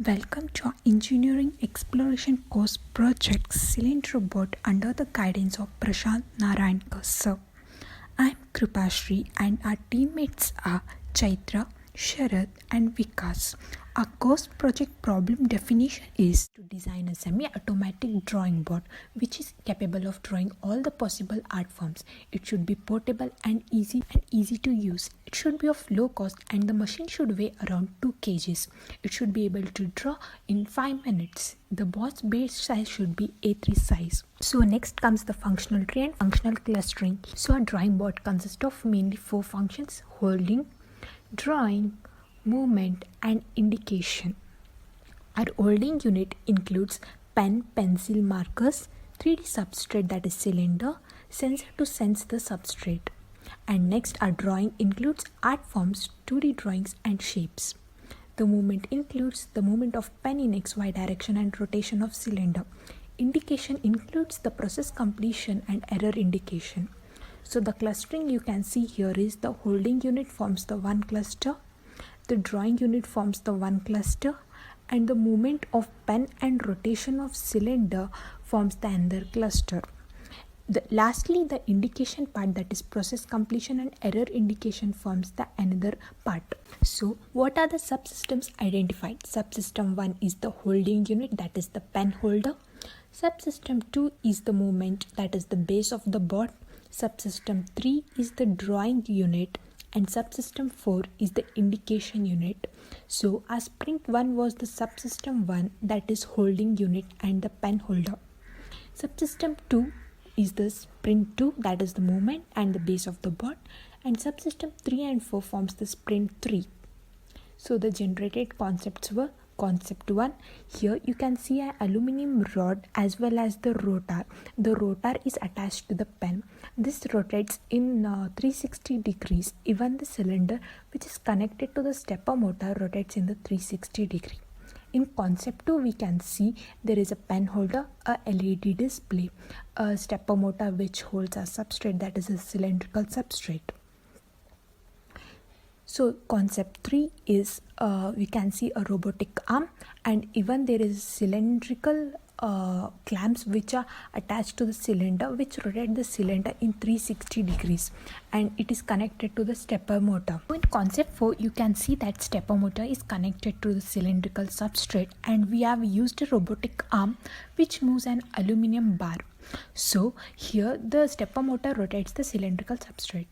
Welcome to our Engineering Exploration Course project Cylinder Robot under the guidance of Prashant Narayankar sir. I am Kripashri and our teammates are Chaitra, Sharad and Vikas. Our course project problem definition is to design a semi-automatic drawing board which is capable of drawing all the possible art forms. It should be portable and easy to use. It should be of low cost and the machine should weigh around 2 kgs. It should be able to draw in 5 minutes. The board's base size should be A3 size. So next comes the functional tree and functional clustering. So a drawing board consists of mainly 4 functions: holding, drawing, movement and indication. Our holding unit includes pen, pencil, markers, 3D substrate that is cylinder, sensor to sense the substrate. And next our drawing includes art forms, 2D drawings and shapes. The movement includes the movement of pen in XY direction and rotation of cylinder. Indication includes the process completion and error indication. So the clustering you can see here is the holding unit forms the one cluster, the drawing unit forms the one cluster, and the movement of pen and rotation of cylinder forms the another cluster. Lastly, the indication part, that is process completion and error indication, forms the another part. So what are the subsystems identified? Subsystem 1 is the holding unit, that is the pen holder. Subsystem 2 is the movement, that is the base of the board. Subsystem 3 is the drawing unit and subsystem 4 is the indication unit. So our sprint 1 was the subsystem 1, that is holding unit and the pen holder. Subsystem 2 is the sprint 2, that is the movement and the base of the board, and subsystem 3 and 4 forms the sprint 3. So the generated concepts were: concept 1, here you can see an aluminum rod as well as the rotor. The rotor is attached to the pen. This rotates in 360 degrees. Even the cylinder which is connected to the stepper motor rotates in the 360 degree. In concept 2 we can see there is a pen holder, a LED display, a stepper motor which holds a substrate, that is a cylindrical substrate. So concept 3 is we can see a robotic arm, and even there is cylindrical clamps which are attached to the cylinder which rotate the cylinder in 360 degrees, and it is connected to the stepper motor. In concept 4 you can see that stepper motor is connected to the cylindrical substrate, and we have used a robotic arm which moves an aluminum bar. So here the stepper motor rotates the cylindrical substrate.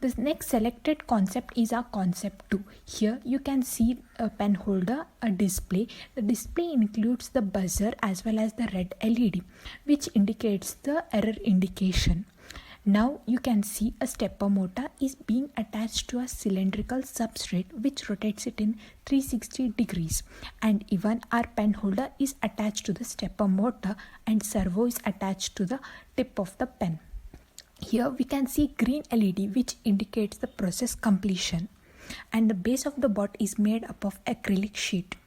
The next selected concept is our concept 2. Here you can see a pen holder, a display. The display includes the buzzer as well as the red LED which indicates the error indication. Now you can see a stepper motor is being attached to a cylindrical substrate which rotates it in 360 degrees, and even our pen holder is attached to the stepper motor and servo is attached to the tip of the pen. Here we can see green LED which indicates the process completion, and the base of the board is made up of acrylic sheet.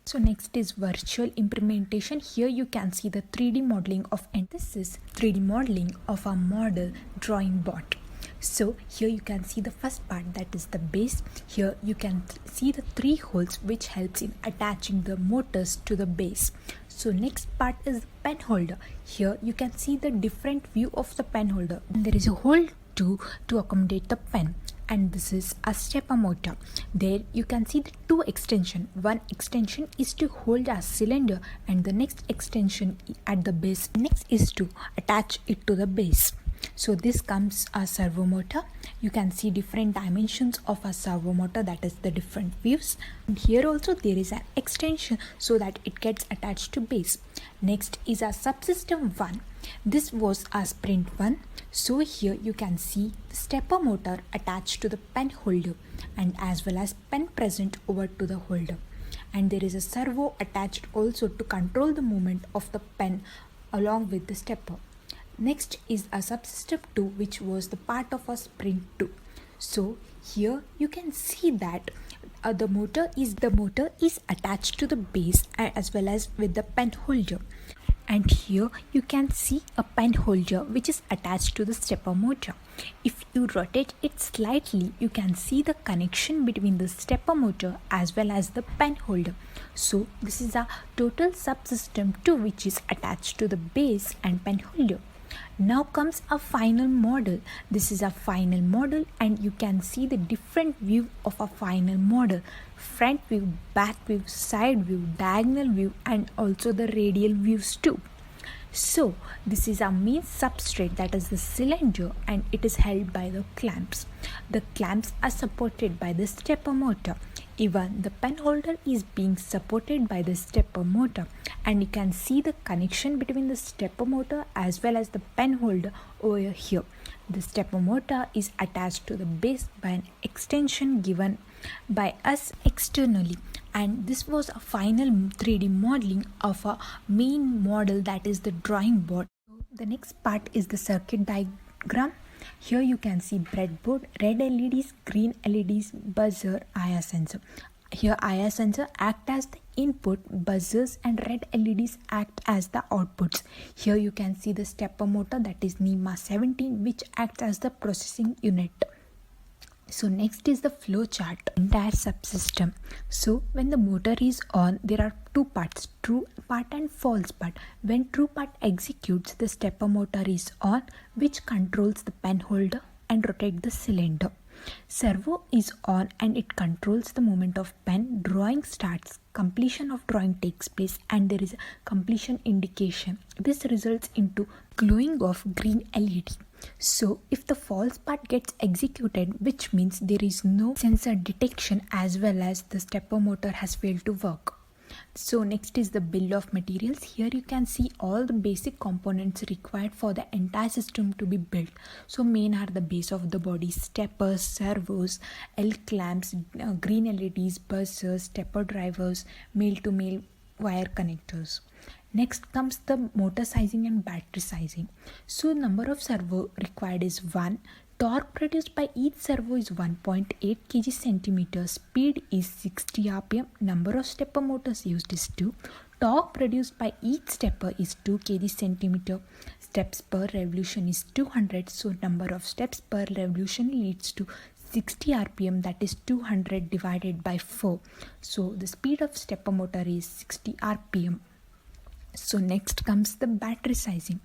So next is virtual implementation. Here you can see the 3D modeling of, and this is 3D modeling of a model drawing board. So here you can see the first part, that is the base. Here you can see the 3 holes which helps in attaching the motors to the base. So next part is the pen holder. Here you can see the different view of the pen holder. There is a hole to accommodate the pen, and this is a stepper motor. There you can see the 2 extension. One extension is to hold a cylinder and the next extension at the base. Next is to attach it to the base. So this comes a servo motor. You can see different dimensions of a servo motor, that is the different views. And here also there is an extension so that it gets attached to base. Next is a subsystem 1. This was a sprint 1. So here you can see the stepper motor attached to the pen holder and as well as pen present over to the holder. And there is a servo attached also to control the movement of the pen along with the stepper. Next is a subsystem 2 which was the part of a sprint 2. So here you can see that the motor is attached to the base as well as with the pen holder. And here you can see a pen holder which is attached to the stepper motor. If you rotate it slightly, you can see the connection between the stepper motor as well as the pen holder. So this is a total subsystem to which is attached to the base and pen holder. Now comes a final model. This is a final model and you can see the different view of a final model. Front view, back view, side view, diagonal view and also the radial views too. So this is a main substrate, that is the cylinder, and it is held by the clamps. The clamps are supported by the stepper motor. Even the pen holder is being supported by the stepper motor, and you can see the connection between the stepper motor as well as the pen holder over here. The stepper motor is attached to the base by an extension given by us externally, and this was a final 3D modeling of a main model, that is the drawing board. The next part is the circuit diagram. Here you can see breadboard, red LEDs, green LEDs, buzzer, IR sensor. Here IR sensor act as the input, buzzers and red LEDs act as the outputs. Here you can see the stepper motor, that is NEMA 17, which acts as the processing unit. So next is the flow chart, entire subsystem. So when the motor is on, there are two parts, true part and false part. When true part executes, the stepper motor is on, which controls the pen holder and rotate the cylinder. Servo is on and it controls the movement of pen. Drawing starts, completion of drawing takes place, and there is a completion indication. This results into glowing of green LED. So if the false part gets executed, which means there is no sensor detection as well as the stepper motor has failed to work. So next is the bill of materials. Here you can see all the basic components required for the entire system to be built. So main are the base of the body, steppers, servos, L clamps, green LEDs, buzzers, stepper drivers, male to male wire connectors. Next comes the motor sizing and battery sizing. So number of servo required is 1. Torque produced by each servo is 1.8 kg centimeter. Speed is 60 rpm. Number of stepper motors used is 2. Torque produced by each stepper is 2 kg centimeter. Steps per revolution is 200. So number of steps per revolution leads to 60 rpm, that is 200 divided by 4. So the speed of stepper motor is 60 rpm. So next comes the battery sizing.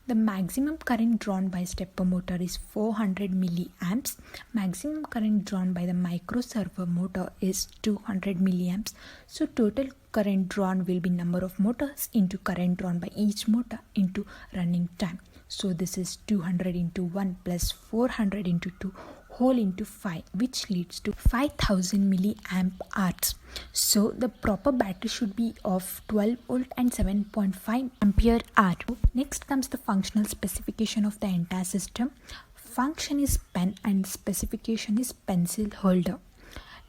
The maximum current drawn by stepper motor is 400 milliamps. Maximum current drawn by the micro servo motor is 200 milliamps. So total current drawn will be number of motors into current drawn by each motor into running time. So this is 200 into 1 plus 400 into 2 whole into 5, which leads to 5000 milliamp hours. So the proper battery should be of 12 volt and 7.5 ampere hour. Next comes the functional specification of the entire system. Function is pen and specification is pencil holder.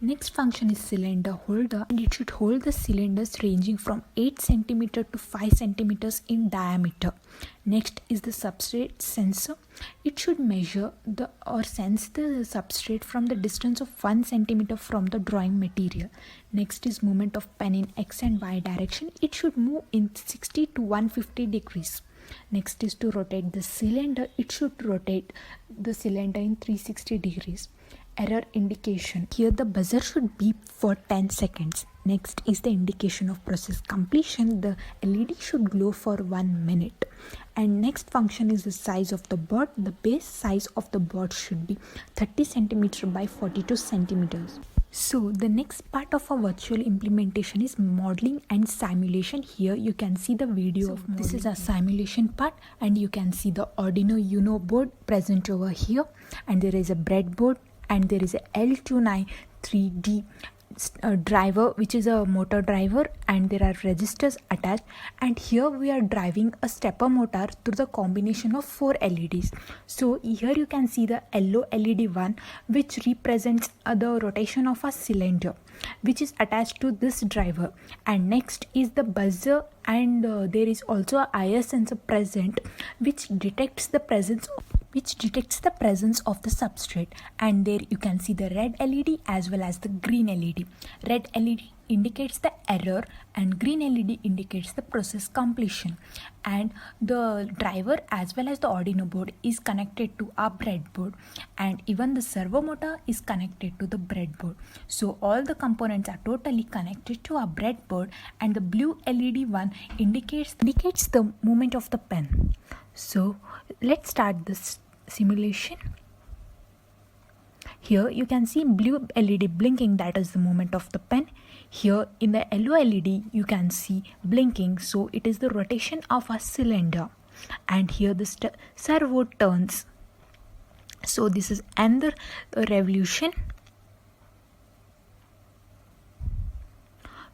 Next function is cylinder holder, and it should hold the cylinders ranging from 8 cm to 5 cm in diameter. Next is the substrate sensor. It should measure or sense the substrate from the distance of 1 cm from the drawing material. Next is movement of pen in X and Y direction. It should move in 60 to 150 degrees. Next is to rotate the cylinder. It should rotate the cylinder in 360 degrees. Error indication. Here the buzzer should beep for 10 seconds. Next is the indication of process completion. The LED should glow for 1 minute. And next function is the size of the board. The base size of the board should be 30 cm by 42 cm. So the next part of our virtual implementation is modeling and simulation. Here you can see the video of modeling. This is a simulation part, and you can see the Arduino Uno board present over here, and there is a breadboard, and there is a L293D driver, which is a motor driver, and there are registers attached. And here we are driving a stepper motor through the combination of 4 LEDs. So here you can see the yellow LED one, which represents the rotation of a cylinder, which is attached to this driver. And next is the buzzer, and there is also a IR sensor present, which detects the presence of the substrate. And there you can see the red LED as well as the green LED. Red LED indicates the error and green LED indicates the process completion. And the driver as well as the Arduino board is connected to our breadboard, and even the servo motor is connected to the breadboard. So all the components are totally connected to our breadboard, and the blue LED one indicates the movement of the pen. So let's start this simulation. Here you can see blue LED blinking, that is the movement of the pen. Here in the yellow LED you can see blinking, so it is the rotation of a cylinder. And here the servo turns, so this is another revolution.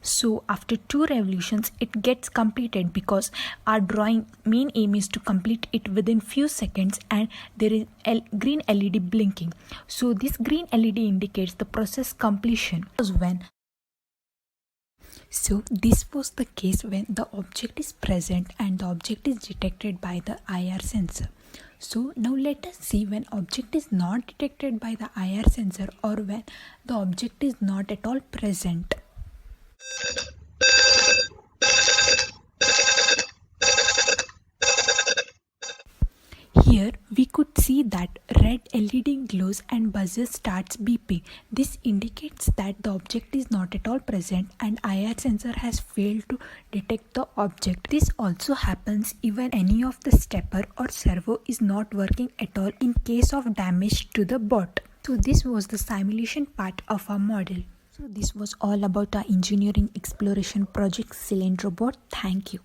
So after 2 revolutions it gets completed, because our drawing main aim is to complete it within few seconds, and there is green LED blinking. So this green LED indicates the process completion. So this was the case when the object is present and the object is detected by the IR sensor. So now let us see when object is not detected by the IR sensor, or when the object is not at all present. Here we could see that red LED glows and buzzer starts beeping. This indicates that the object is not at all present and IR sensor has failed to detect the object. This also happens even any of the stepper or servo is not working at all in case of damage to the board. So this was the simulation part of our model. So this was all about our engineering exploration project Cylindrobot. Thank you.